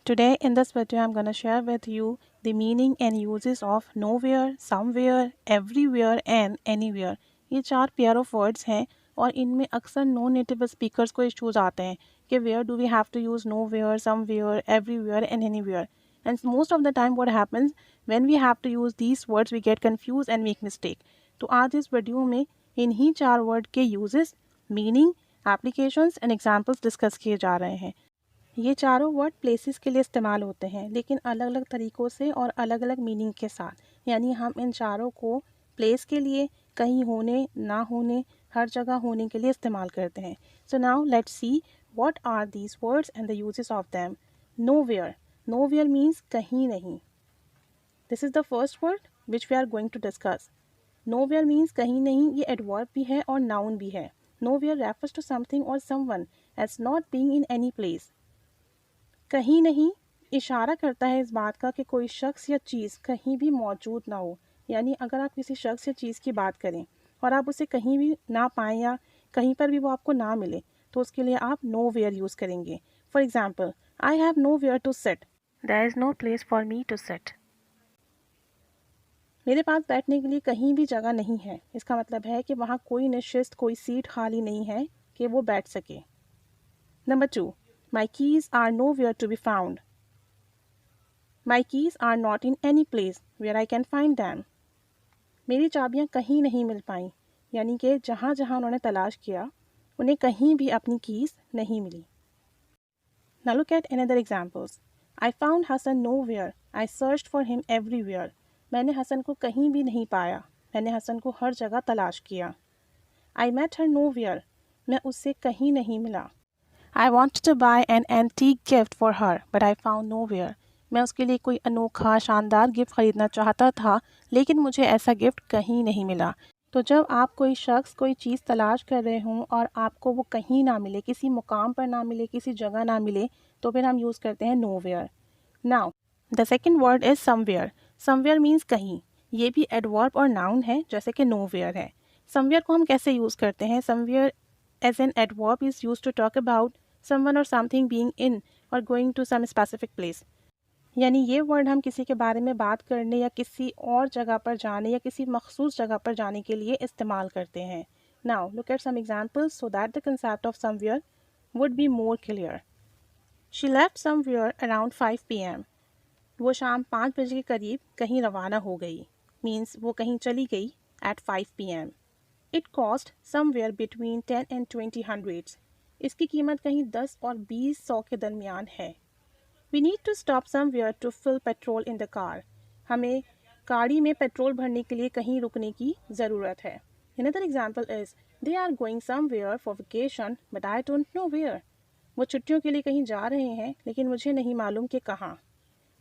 Today in this video I'm going to share with you the meaning and uses of nowhere, somewhere, everywhere and anywhere. ये चार pair of words हैं और इनमें अक्सर non native speakers को issues आते हैं कि where do we have to use nowhere, somewhere, everywhere and anywhere. And most of the time what happens when we have to use these words we get confused and make mistake. तो आज इस video में इन्हीं चार word के uses, meaning, applications and examples discuss किए जा रहे हैं. ये चारों वर्ड प्लेसेस के लिए इस्तेमाल होते हैं लेकिन अलग अलग तरीक़ों से और अलग अलग मीनिंग के साथ. यानी हम इन चारों को प्लेस के लिए, कहीं होने, ना होने, हर जगह होने के लिए इस्तेमाल करते हैं. So now let's see what are these words and the usages of them. Nowhere. Nowhere means कहीं नहीं. This is the first word which we are going to discuss. Nowhere means कहीं नहीं. ये एडवर्ब भी है और नाउन भी है. Nowhere refers to something or someone as not being in any place. कहीं नहीं इशारा करता है इस बात का कि कोई शख्स या चीज़ कहीं भी मौजूद ना हो. यानी अगर आप किसी शख्स या चीज़ की बात करें और आप उसे कहीं भी ना पाएँ या कहीं पर भी वो आपको ना मिले तो उसके लिए आप नो वेयर यूज़ करेंगे. For example, I have nowhere to sit. There is no place for me to sit. मेरे पास बैठने के लिए कहीं भी जगह नहीं है. इसका मतलब है कि वहाँ कोई निश्चित कोई सीट खाली नहीं है कि वो बैठ सके. Number 2, my keys are nowhere to be found. My keys are not in any place where I can find them. मेरी चाबियाँ कहीं नहीं मिल पाईं. यानी कि जहाँ जहाँ उन्होंने तलाश किया उन्हें कहीं भी अपनी कीज़ नहीं मिली. Now look at another examples. I found Hassan nowhere. I searched for him everywhere. मैंने हसन को कहीं भी नहीं पाया. मैंने हसन को हर जगह तलाश किया. I met her nowhere. मैं उससे कहीं नहीं मिला. I wanted to buy an antique gift for her, but I found nowhere. मैं उसके लिए कोई अनोखा शानदार गिफ्ट ख़रीदना चाहता था लेकिन मुझे ऐसा गिफ्ट कहीं नहीं मिला. तो जब आप कोई शख्स कोई चीज़ तलाश कर रहे हों और आपको वो कहीं ना मिले, किसी मुकाम पर ना मिले, किसी जगह ना मिले, तो फिर हम यूज़ करते हैं nowhere. Now, the second word is somewhere. Somewhere means कहीं. ये भी एडवर्ब और नाउन है जैसे कि nowhere है. Somewhere को हम कैसे यूज़ करते हैं? Somewhere as an adverb is used to talk about someone or something being in or going to some specific place. यानी ये वर्ड हम किसी के बारे में बात करने या किसी और जगह पर जाने या किसी मखसूस जगह पर जाने के लिए इस्तेमाल करते हैं. Now look at some examples so that the concept of somewhere would be more clear. She left somewhere around 5 p.m. वो शाम 5 बजे के करीब कहीं रवाना हो गई. Means वो कहीं चली गई at 5 p.m. It cost somewhere between 10 and 20 hundreds. इसकी कीमत कहीं 10 और 20 के दरमियान है. We need to stop somewhere to fill petrol in the car. हमें गाड़ी में पेट्रोल भरने के लिए कहीं रुकने की ज़रूरत है. Another example is they are going somewhere for vacation but I don't know where. वो छुट्टियों के लिए कहीं जा रहे हैं लेकिन मुझे नहीं मालूम कि कहाँ.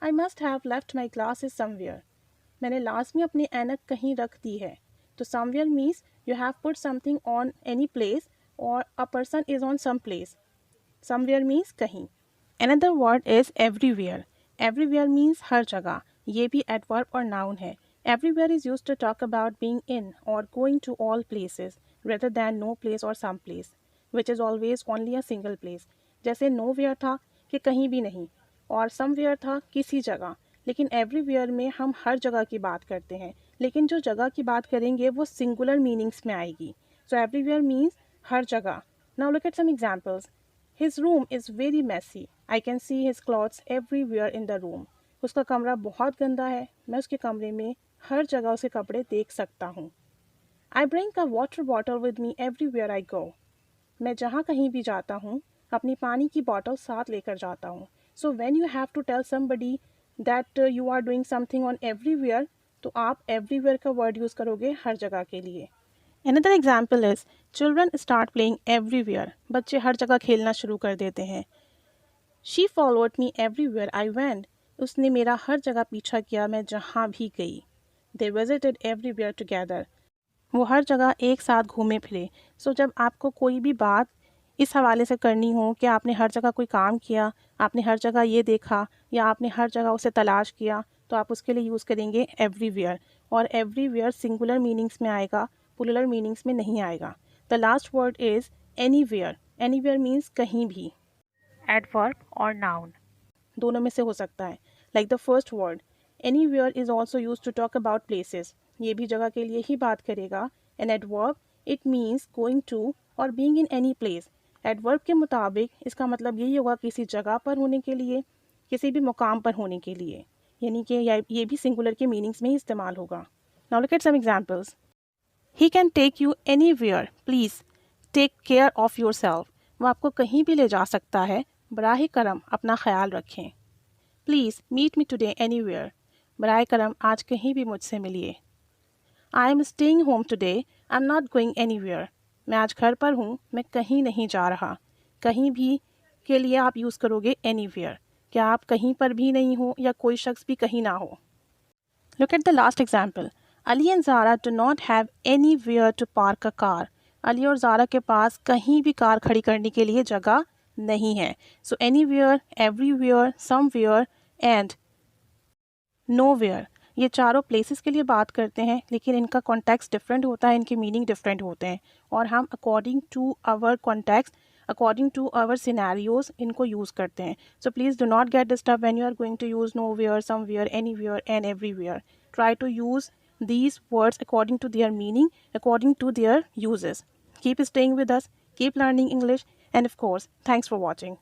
I must have left my glasses somewhere. मैंने लाज़मी अपनी ऐनक कहीं रख दी है. तो somewhere means you have put something on any place or a person is on some place. Somewhere means कहीं. Another word is everywhere. Everywhere means हर जगह. ये भी adverb और noun है. Everywhere is used to talk about being in or going to all places rather than no place or some place, which is always only a single place. जैसे nowhere था कि कहीं भी नहीं और somewhere था किसी जगह. लेकिन everywhere में हम हर जगह की बात करते हैं. लेकिन जो जगह की बात करेंगे वो सिंगुलर मीनिंग्स में आएगी. So everywhere means हर जगह. Now look at some examples. His room is very messy. I can see his clothes everywhere in the room. उसका कमरा बहुत गंदा है. मैं उसके कमरे में हर जगह उसके कपड़े देख सकता हूँ. I bring a water bottle with me everywhere I go. मैं जहाँ कहीं भी जाता हूँ अपनी पानी की बॉटल साथ लेकर जाता हूँ. So when you have to tell somebody that you are doing something on everywhere, तो आप everywhere का word use करोगे हर जगह के लिए. Another example is children start playing everywhere. बच्चे हर जगह खेलना शुरू कर देते हैं. She followed me everywhere I went. उसने मेरा हर जगह पीछा किया मैं जहाँ भी गई. They visited everywhere together. वो हर जगह एक साथ घूमे फिरे. सो जब आपको कोई भी बात इस हवाले से करनी हो कि आपने हर जगह कोई काम किया, आपने हर जगह ये देखा या आपने हर जगह उसे तलाश किया, तो आप उसके लिए यूज़ करेंगे एवरीवेयर. और एवरीवेयर सिंगुलर मीनिंग्स में आएगा, प्लूरल मीनिंग्स में नहीं आएगा. The last word is anywhere. Anywhere means कहीं भी. एडवर्ब और नाउन. दोनों में से हो सकता है. Like the first word, anywhere is also use to talk about places. ये भी जगह के लिए ही बात करेगा. An adverb, it means going to और being in any place. Adverb के मुताबिक इसका मतलब यही होगा किसी जगह पर होने के लिए, किसी भी मुकाम पर होने के लिए, यानी कि ये भी सिंगुलर के मीनिंग्स में ही इस्तेमाल होगा. Now look at some examples. He can take you anywhere, please take care of yourself. वो आपको कहीं भी ले जा सकता है, बराह करम अपना ख्याल रखें. Please meet me today anywhere, बराह करम आज कहीं भी मुझसे मिलिए. I am staying home today, I am not going anywhere. मैं आज घर पर हूँ, मैं कहीं नहीं जा रहा. कहीं भी के लिए आप यूज़ करोगे एनीवेयर. क्या आप कहीं पर भी नहीं हो या कोई शख्स भी कहीं ना हो. Look at the last example. Ali and Zara do not have anywhere to park a car. Ali और ज़ारा के पास कहीं भी कार खड़ी करने के लिए जगह नहीं है. So anywhere, everywhere, somewhere and nowhere. ये चारों प्लेसेस के लिए बात करते हैं, लेकिन इनका कॉन्टेक्स्ट डिफरेंट होता है, इनके मीनिंग डिफरेंट होते हैं, और हम according to our context, according to our scenarios इनको यूज़ करते हैं. So please do not get disturb when you are going to use nowhere, somewhere, anywhere and everywhere. Try to use these words according to their meaning, according to their uses. Keep staying with us, keep learning English, and of course, thanks for watching.